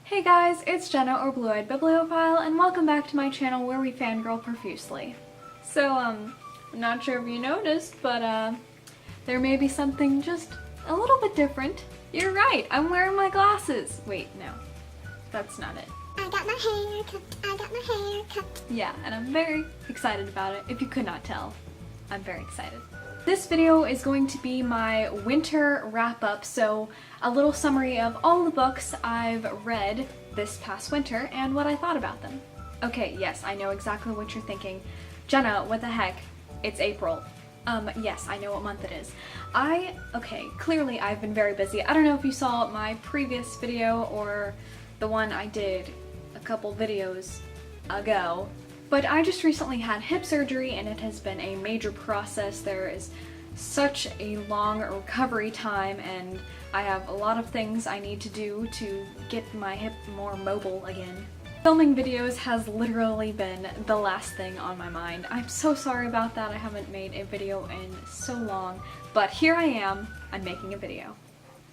Hey guys, it's Jenna or Blue-eyed Bibliophile, and welcome back to my channel where we fangirl profusely. So, I'm not sure if you noticed, but there may be something just a little bit different. You're right, I'm wearing my glasses. Wait, no, that's not it. I got my hair cut, I got my hair cut. Yeah, and I'm very excited about it. If you could not tell, I'm very excited. This video is going to be my winter wrap-up, so a little summary of all the books I've read this past winter and what I thought about them. Okay, yes, I know exactly what you're thinking. Jenna, what the heck? It's April. Yes, I know what month it is. Okay, clearly I've been very busy. I don't know if you saw my previous video or the one I did a couple videos ago. But I just recently had hip surgery and it has been a major process. There is such a long recovery time and I have a lot of things I need to do to get my hip more mobile again. Filming videos has literally been the last thing on my mind. I'm so sorry about that. I haven't made a video in so long, but here I am, I'm making a video.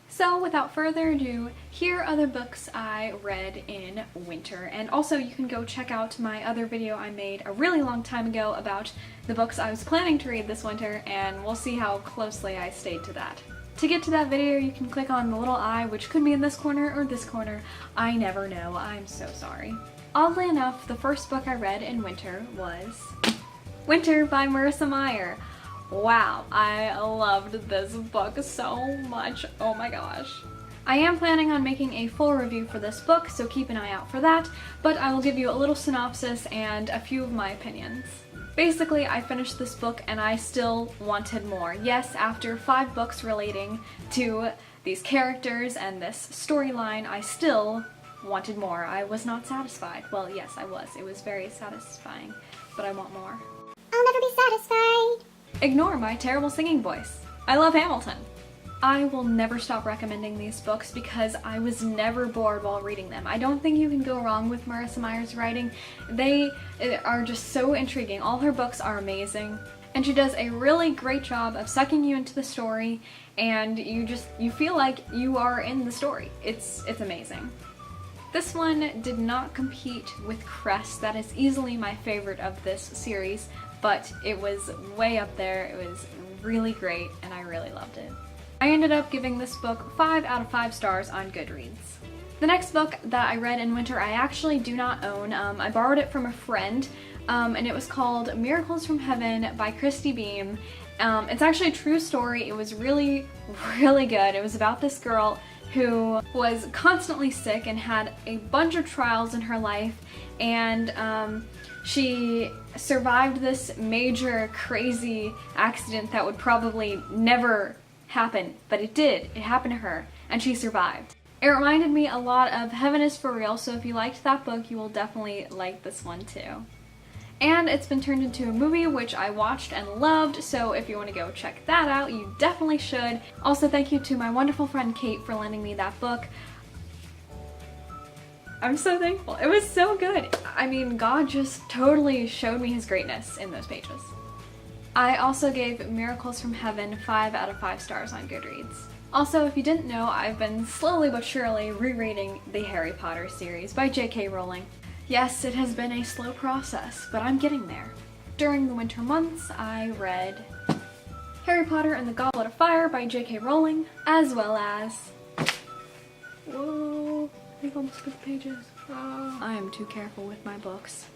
So without further ado, here are the books I read in winter, and also you can go check out my other video I made a really long time ago about the books I was planning to read this winter, and we'll see how closely I stayed to that. To get to that video, you can click on the little eye, which could be in this corner or this corner. I never know, I'm so sorry. Oddly enough, the first book I read in winter was Winter by Marissa Meyer. Wow, I loved this book so much, oh my gosh. I am planning on making a full review for this book, so keep an eye out for that, but I will give you a little synopsis and a few of my opinions. Basically, I finished this book and I still wanted more. Yes, after 5 books relating to these characters and this storyline, I still wanted more. I was not satisfied. Well, yes, I was. It was very satisfying, but I want more. I'll never be satisfied. Ignore my terrible singing voice. I love Hamilton. I will never stop recommending these books because I was never bored while reading them. I don't think you can go wrong with Marissa Meyer's writing. They are just so intriguing. All her books are amazing. And she does a really great job of sucking you into the story and you feel like you are in the story. It's amazing. This one did not compete with Crest. That is easily my favorite of this series, but it was way up there. It was really great and I really loved it. I ended up giving this book 5 out of 5 stars on Goodreads. The next book that I read in winter I actually do not own. I borrowed it from a friend and it was called Miracles from Heaven by Christy Beam. It's actually a true story. It was really, really good. It was about this girl who was constantly sick and had a bunch of trials in her life, and she survived this major crazy accident that would probably never happen, but it did. It happened to her, and she survived. It reminded me a lot of Heaven is for Real, so if you liked that book, you will definitely like this one too. And it's been turned into a movie, which I watched and loved, so if you want to go check that out, you definitely should. Also, thank you to my wonderful friend Kate for lending me that book. I'm so thankful. It was so good. I mean, God just totally showed me his greatness in those pages. I also gave Miracles from Heaven 5 out of 5 stars on Goodreads. Also, if you didn't know, I've been slowly but surely rereading the Harry Potter series by J.K. Rowling. Yes, it has been a slow process, but I'm getting there. During the winter months, I read Harry Potter and the Goblet of Fire by J.K. Rowling, as well as... Whoa, I've almost split pages. Oh. I am too careful with my books.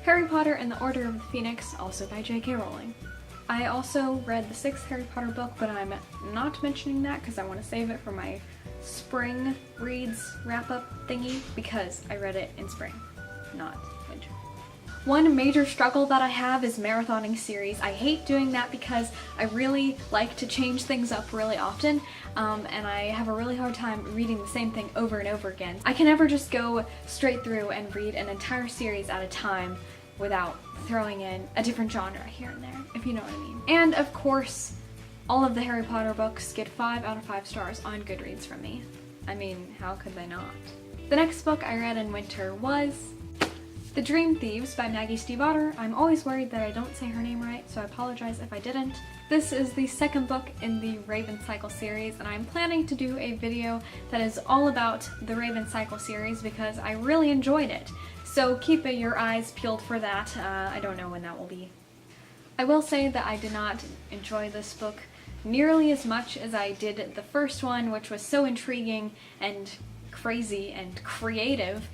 Harry Potter and the Order of the Phoenix, also by J.K. Rowling. I also read the 6th Harry Potter book, but I'm not mentioning that because I want to save it for my spring reads wrap-up thingy because I read it in spring, not winter. One major struggle that I have is marathoning series. I hate doing that because I really like to change things up really often, and I have a really hard time reading the same thing over and over again. I can never just go straight through and read an entire series at a time without throwing in a different genre here and there, if you know what I mean. And of course, all of the Harry Potter books get 5 out of 5 stars on Goodreads from me. I mean, how could they not? The next book I read in winter was The Dream Thieves by Maggie Stiefvater. I'm always worried that I don't say her name right, so I apologize if I didn't. This is the second book in the Raven Cycle series, and I'm planning to do a video that is all about the Raven Cycle series because I really enjoyed it. So keep your eyes peeled for that. I don't know when that will be. I will say that I did not enjoy this book nearly as much as I did the first one, which was so intriguing and crazy and creative,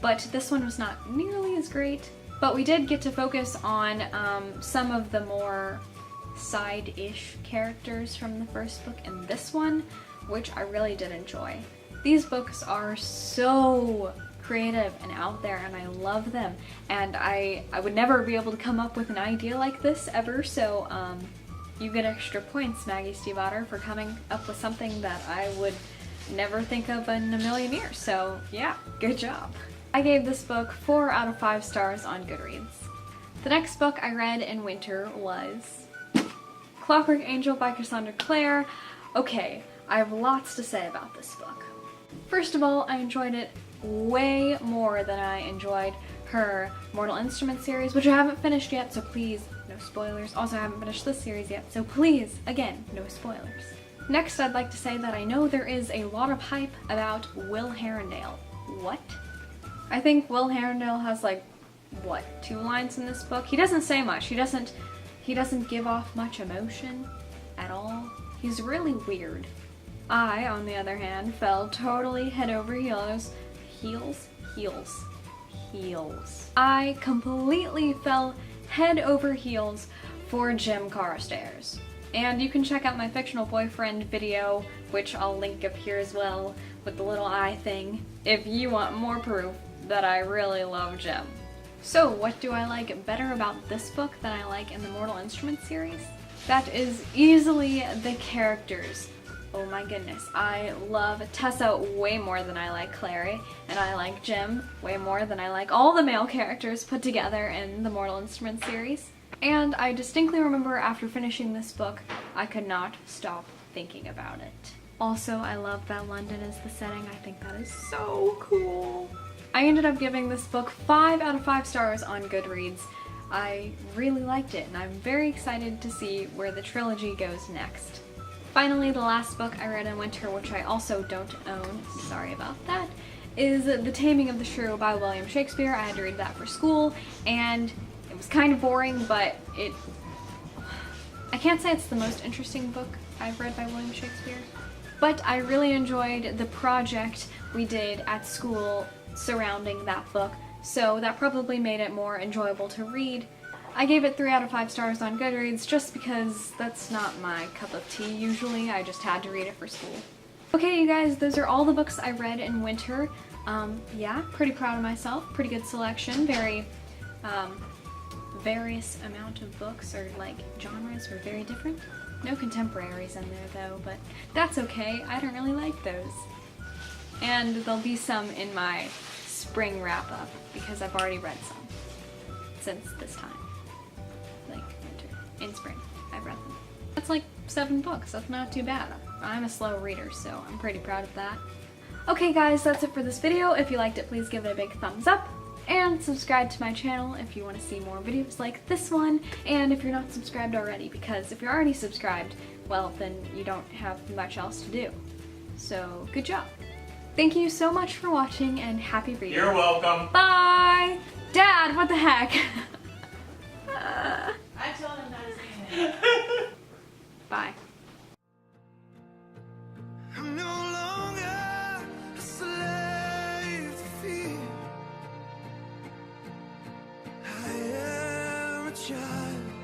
but this one was not nearly as great. But we did get to focus on some of the more side-ish characters from the first book in this one, which I really did enjoy. These books are so creative and out there, and I love them, and I would never be able to come up with an idea like this ever, so you get extra points, Maggie Stiefvater, for coming up with something that I would never think of in a million years, so yeah, good job. I gave this book 4 out of 5 stars on Goodreads. The next book I read in winter was Clockwork Angel by Cassandra Clare. Okay, I have lots to say about this book. First of all, I enjoyed it way more than I enjoyed her Mortal Instruments series, which I haven't finished yet, so please, no spoilers. Also, I haven't finished this series yet, so please, again, no spoilers. Next, I'd like to say that I know there is a lot of hype about Will Herondale. What? I think Will Herondale has like, what, 2 lines in this book? He doesn't say much. He doesn't give off much emotion at all. He's really weird. I, on the other hand, fell totally head over heels. I completely fell head over heels for Jim Carstairs. And you can check out my fictional boyfriend video, which I'll link up here as well, with the little eye thing, if you want more proof that I really love Jim. So what do I like better about this book than I like in the Mortal Instruments series? That is easily the characters. Oh my goodness, I love Tessa way more than I like Clary, and I like Jim way more than I like all the male characters put together in the Mortal Instruments series. And I distinctly remember after finishing this book, I could not stop thinking about it. Also, I love that London is the setting. I think that is so cool. I ended up giving this book 5 out of 5 stars on Goodreads. I really liked it, and I'm very excited to see where the trilogy goes next. Finally, the last book I read in winter, which I also don't own, sorry about that, is The Taming of the Shrew by William Shakespeare. I had to read that for school, and it was kind of boring, but I can't say it's the most interesting book I've read by William Shakespeare, but I really enjoyed the project we did at school surrounding that book, so that probably made it more enjoyable to read. I gave it 3 out of 5 stars on Goodreads just because that's not my cup of tea usually. I just had to read it for school. Okay, you guys, those are all the books I read in winter. Yeah, pretty proud of myself. Pretty good selection. Very various amount of books, or like genres were very different. No contemporaries in there though, but that's okay. I don't really like those. And there'll be some in my spring wrap-up because I've already read some since this time. Like winter. In spring, I've read them. That's like 7 books. That's not too bad. I'm a slow reader, so I'm pretty proud of that. Okay guys, that's it for this video. If you liked it, please give it a big thumbs up. And subscribe to my channel if you want to see more videos like this one, and if you're not subscribed already, because if you're already subscribed, well, then you don't have much else to do. So, good job. Thank you so much for watching, and happy reading. You're welcome. Bye! Dad, what the heck? I told him not to say that. Bye. I'm no longer a slave to fear. I am a child.